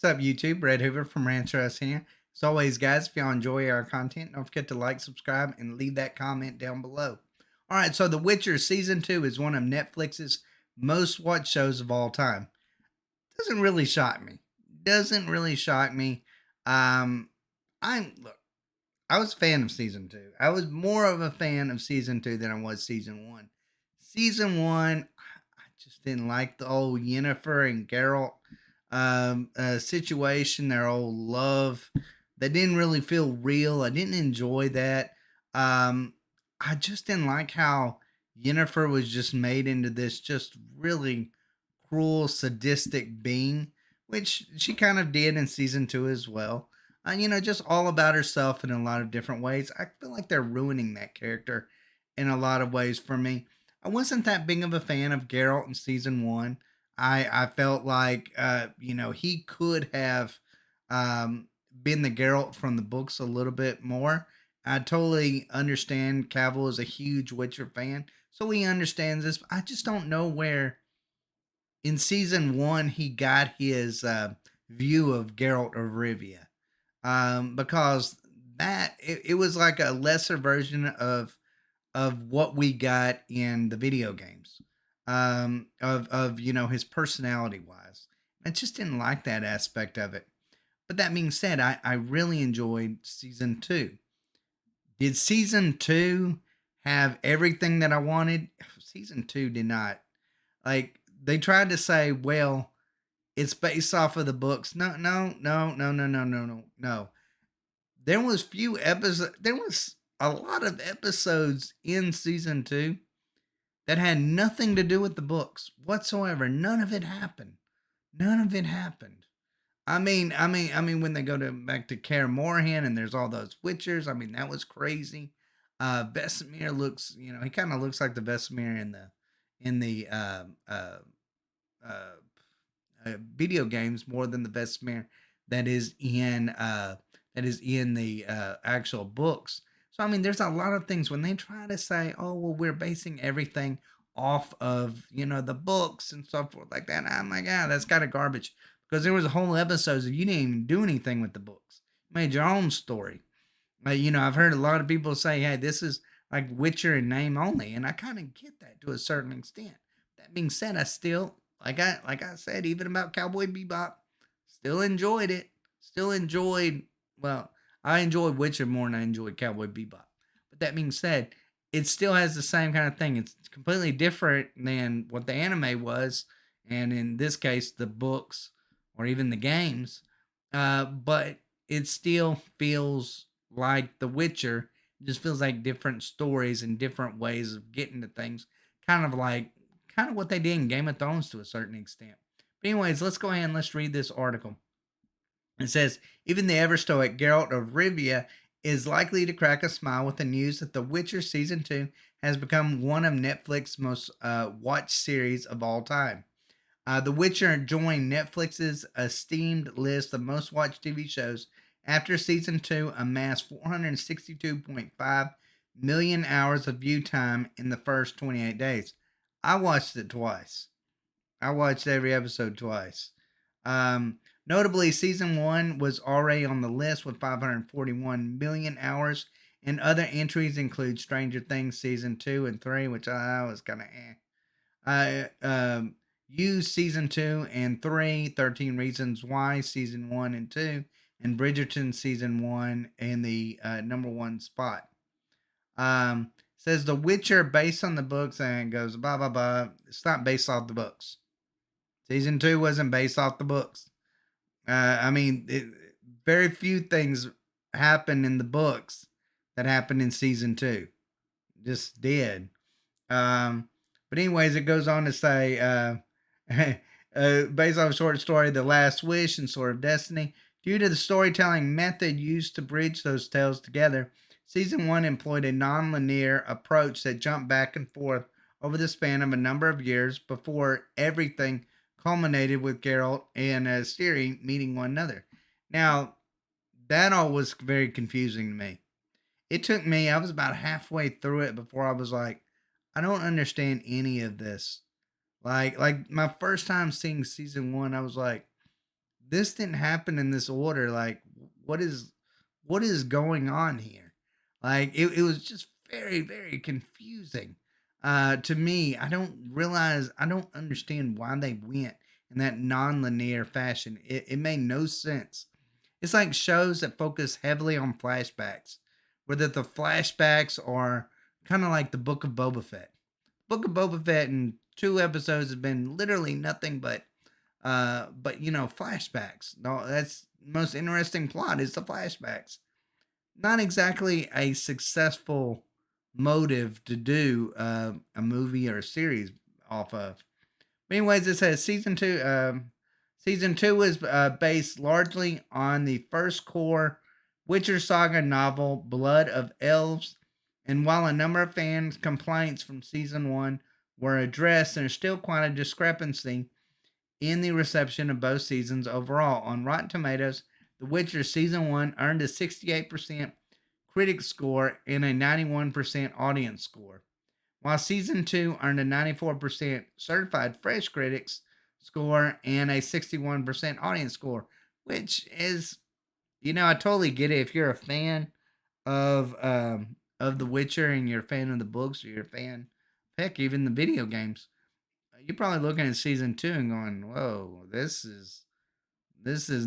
What's up, YouTube? Red Hoover from Rants here. As always, guys, if y'all enjoy our content, don't forget to like, subscribe, and leave that comment down below. All right, so The Witcher Season 2 is one of Netflix's most watched shows of all time. Doesn't really shock me. Doesn't really shock me. Um, look, I was a fan of Season 2. I was more of a fan of Season 2 than I was Season 1. Season 1, I just didn't like the old Yennefer and Geralt situation, their old love. That didn't really feel real. I didn't enjoy that. Um, I just didn't like how Yennefer was just made into this just really cruel, sadistic being, which she kind of did in season 2 as well. Just all about herself in a lot of different ways. I feel like they're ruining that character in a lot of ways for me. I wasn't that big of a fan of Geralt in season 1. I felt like he could have um, been the Geralt from the books a little bit more. I totally understand Cavill is a huge Witcher fan, so he understands this. I just don't know where in season 1 he got his view of Geralt of Rivia, because it was like a lesser version of what we got in the video games, of his personality wise. I just didn't like that aspect of it. But that being said, I really enjoyed season 2. Did season 2 have everything that I wanted? Season 2 did not. Like, they tried to say, well, it's based off of the books. No, no, no, no, no, no, no, no, no. There was few episodes. There was a lot of episodes in season 2 that had nothing to do with the books whatsoever. None of it happened. None of it happened. I mean, when they go to back to Kaer Morhen and there's all those Witchers. I mean, that was crazy. Vesemir looks, he kind of looks like the Vesemir in the uh, video games more than the Vesemir that is in the actual books. So I mean, there's a lot of things when they try to say, "Oh, well, we're basing everything off of the books and so forth like that." I'm like, "Yeah, that's kind of garbage," because there was a whole episode that you didn't even do anything with the books. You made your own story. I've heard a lot of people say, "Hey, this is like Witcher in name only," and I kind of get that to a certain extent. That being said, I still like I said, even about Cowboy Bebop, still enjoyed it. Still enjoyed. Well, I enjoyed Witcher more than I enjoyed Cowboy Bebop. But that being said, it still has the same kind of thing. It's completely different than what the anime was, and in this case, the books or even the games. But it still feels like The Witcher. It just feels like different stories and different ways of getting to things. Kind of what they did in Game of Thrones to a certain extent. But anyways, let's go ahead and let's read this article. It says, even the ever stoic Geralt of Rivia is likely to crack a smile with the news that The Witcher Season 2 has become one of Netflix's most watched series of all time. The Witcher joined Netflix's esteemed list of most watched TV shows after season 2 amassed 462.5 million hours of view time in the first 28 days. I watched it twice. I watched every episode twice. Notably, season 1 was already on the list with 541 million hours, and other entries include Stranger Things season 2 and 3, which I was kind of eh. You season 2 and 3, 13 Reasons Why season 1 and 2, and Bridgerton season 1 in the number 1 spot. Says The Witcher based on the books, and goes blah blah blah. It's not based off the books. Season 2 wasn't based off the books. Very few things happen in the books that happened in season 2. Just did. But anyways, it goes on to say, based on a short story, The Last Wish and Sword of Destiny, due to the storytelling method used to bridge those tales together, season 1 employed a non-linear approach that jumped back and forth over the span of a number of years before everything culminated with Geralt and Ciri meeting one another. Now, that all was very confusing to me. It took me, I was about halfway through it before I was like, I don't understand any of this. Like my first time seeing season 1, I was like, this didn't happen in this order. Like, what is what is going on here? Like, it was just very, very confusing to me. I don't understand why they went in that non-linear fashion. It made no sense. It's like shows that focus heavily on flashbacks, where the flashbacks are kind of like the Book of Boba Fett. Book of Boba Fett in 2 episodes has been literally nothing but flashbacks. No, that's the most interesting plot is the flashbacks. Not exactly a successful motive to do a movie or a series off of. But anyways, it says season two. Season two is based largely on the first core Witcher Saga novel, Blood of Elves. And while a number of fans' complaints from season one were addressed, there's still quite a discrepancy in the reception of both seasons overall. On Rotten Tomatoes, The Witcher season one earned a 68% critic score and a 91% audience score, while season two earned a 94% certified fresh critics score and a 61% audience score, which is, I totally get it. If you're a fan of The Witcher and you're a fan of the books or you're a fan, heck, even the video games, you're probably looking at season two and going, "Whoa, this is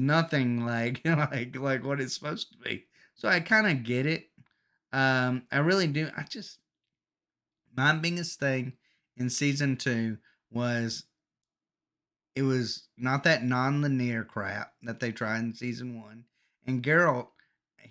nothing like like what it's supposed to be." So I kind of get it. I really do. I just my biggest thing in season two was it was not that non-linear crap that they tried in season one. And Geralt,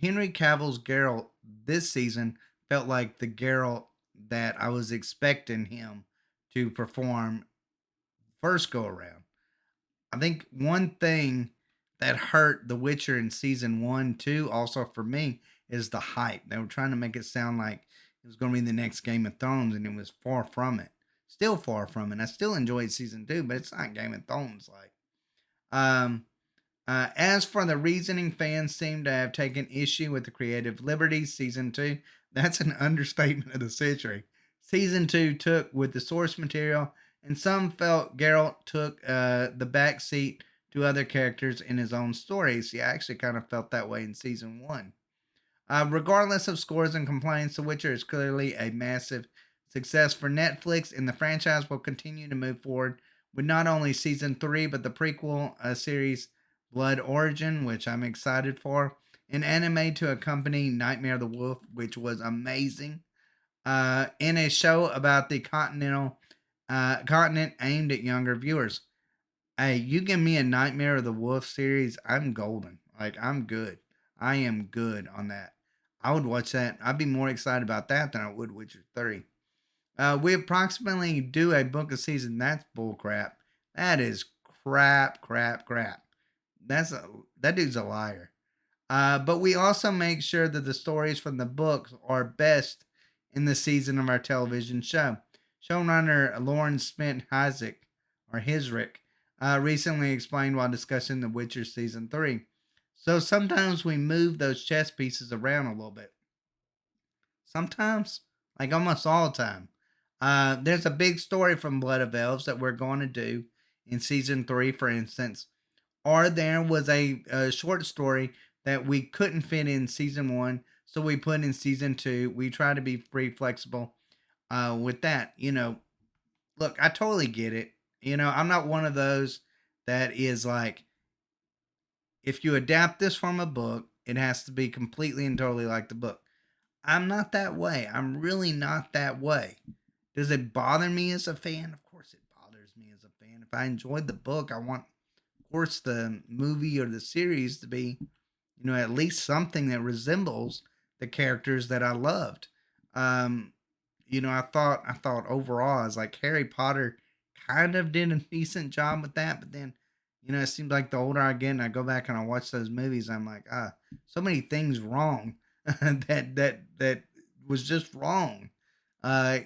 Henry Cavill's Geralt this season felt like the Geralt that I was expecting him to perform first go around. I think one thing that hurt The Witcher in season one, too, also for me, is the hype. They were trying to make it sound like it was going to be the next Game of Thrones, and it was far from it. Still far from it. I still enjoyed season two, but it's not Game of Thrones like. Um, as for the reasoning, fans seem to have taken issue with the creative liberties. Season two, that's an understatement of the century. Season two took with the source material, and some felt Geralt took the back seat to other characters in his own stories. He actually kind of felt that way in season one. Regardless of scores and complaints, The Witcher is clearly a massive success for Netflix, and the franchise will continue to move forward with not only season three, but the prequel series Blood Origin, which I'm excited for, an anime to accompany Nightmare of the Wolf, which was amazing, and a show about the continent aimed at younger viewers. Hey, you give me a Nightmare of the Wolf series, I'm golden. Like I'm good. I am good on that. I would watch that. I'd be more excited about that than I would Witcher 3. We approximately do a book a season. That's bull crap. That is crap, crap, crap. That dude's a liar. But we also make sure that the stories from the books are best in the season of our television show. Showrunner Lauren Smith Isaac or Hisrick recently explained while discussing The Witcher season three. So sometimes we move those chess pieces around a little bit. Sometimes, like almost all the time. There's a big story from Blood of Elves that we're going to do in season three, for instance, or there was a short story that we couldn't fit in season one, so we put in season two. We try to be pretty flexible with that. Look, I totally get it. I'm not one of those that is like, if you adapt this from a book, it has to be completely and totally like the book. I'm not that way. I'm really not that way. Does it bother me as a fan? Of course, it bothers me as a fan. If I enjoyed the book, I want, of course, the movie or the series to be, at least something that resembles the characters that I loved. Um, I thought overall, I was like Harry Potter kind of did a decent job with that, but then, it seems like the older I get and I go back and I watch those movies, I'm like, so many things wrong that was just wrong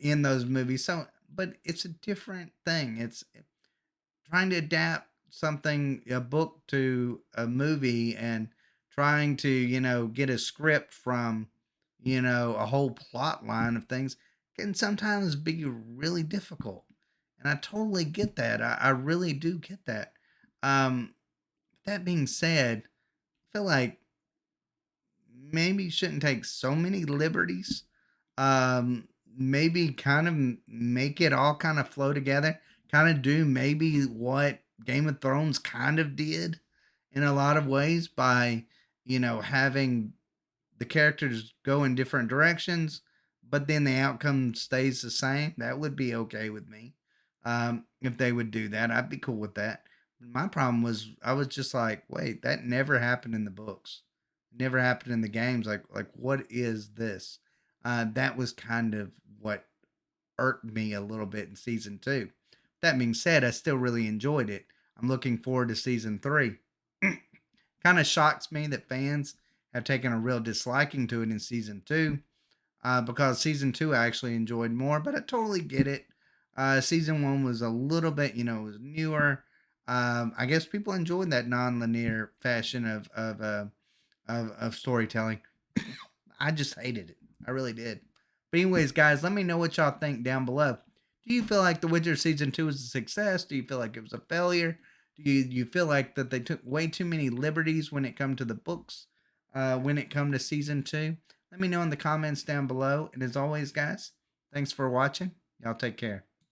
in those movies. So, but it's a different thing. It's trying to adapt something, a book to a movie, and trying to get a script from a whole plot line of things can sometimes be really difficult, and I totally get that. I really do get that. um That being said, I feel like maybe shouldn't take so many liberties. Maybe kind of make it all kind of flow together. Kind of do maybe what Game of Thrones kind of did in a lot of ways by, having the characters go in different directions, but then the outcome stays the same. That would be okay with me. If they would do that, I'd be cool with that. My problem was I was just like, wait, that never happened in the books, never happened in the games. Like what is this? That was kind of what irked me a little bit in season two. That being said, I still really enjoyed it. I'm looking forward to season three. Kind of shocks me that fans have taken a real disliking to it in season two, because season two I actually enjoyed more, but I totally get it. Season one was a little bit, it was newer. I guess people enjoyed that non-linear fashion of storytelling. I just hated it. I really did. But anyways, guys, let me know what y'all think down below. Do you feel like The Witcher season two was a success? Do you feel like it was a failure? Do you feel like that they took way too many liberties when it come to the books? When it come to season two? Let me know in the comments down below. And as always, guys, thanks for watching. Y'all take care.